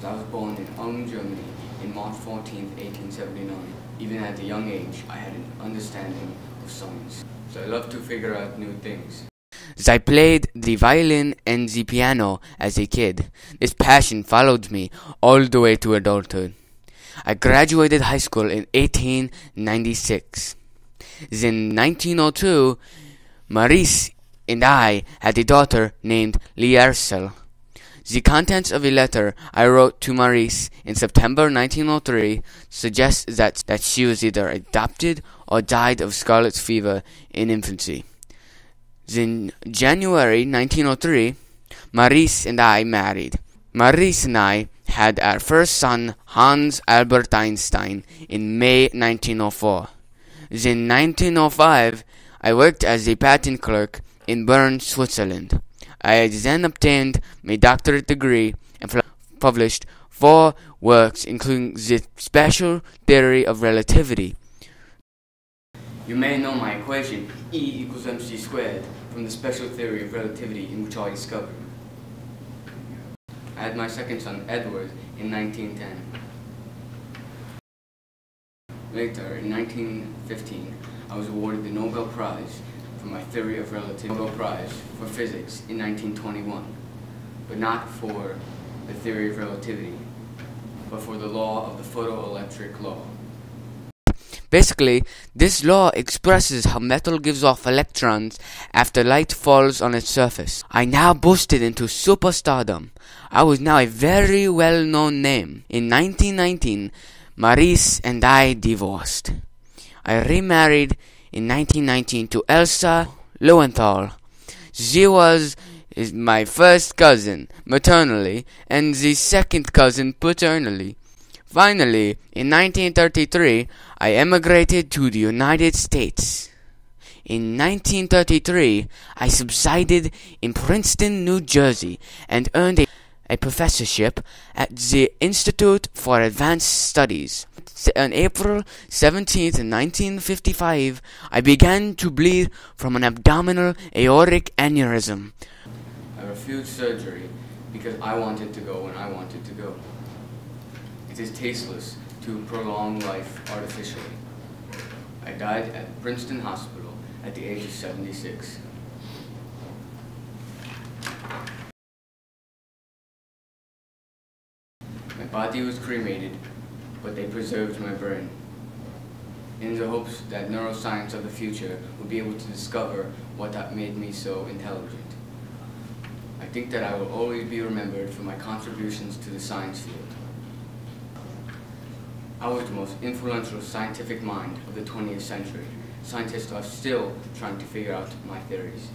I was born in Ulm, Germany in March 14, 1879. Even at a young age, I had an understanding of science. So I love to figure out new things. I played the violin and the piano as a kid. This passion followed me all the way to adulthood. I graduated high school in 1896. In 1902, Maurice and I had a daughter named Liercel. The contents of a letter I wrote to Maurice in September 1903 suggests that she was either adopted or died of scarlet fever in infancy. In January 1903, Maurice and I married. Maurice and I had our first son, Hans Albert Einstein, in May 1904. In 1905, I worked as a patent clerk in Bern, Switzerland. I then obtained my doctorate degree and published 4 works, including the special theory of relativity. You may know my equation, E equals mc squared, from the special theory of relativity in which I discovered. I had my second son, Edward, in 1910. Later, in 1915, I was awarded the Nobel Prize for my theory of relativity, Nobel Prize for physics in 1921, but not for the theory of relativity, but for the law of the photoelectric law. Basically, this law expresses how metal gives off electrons after light falls on its surface. I now boosted into superstardom. I was now a very well-known name. In 1919, Maurice and I divorced. I remarried in 1919 to Elsa Lowenthal. She was my first cousin maternally and the second cousin paternally. Finally, in 1933, I emigrated to the United States. In 1933, I subsided in Princeton, New Jersey, and earned a professorship at the Institute for Advanced Studies. On April 17, 1955, I began to bleed from an abdominal aortic aneurysm. I refused surgery because I wanted to go when I wanted to go. It is tasteless to prolong life artificially. I died at Princeton Hospital at the age of 76. My body was cremated, but they preserved my brain, in the hopes that neuroscience of the future would be able to discover what made me so intelligent. I think that I will always be remembered for my contributions to the science field. I was the most influential scientific mind of the 20th century. Scientists are still trying to figure out my theories.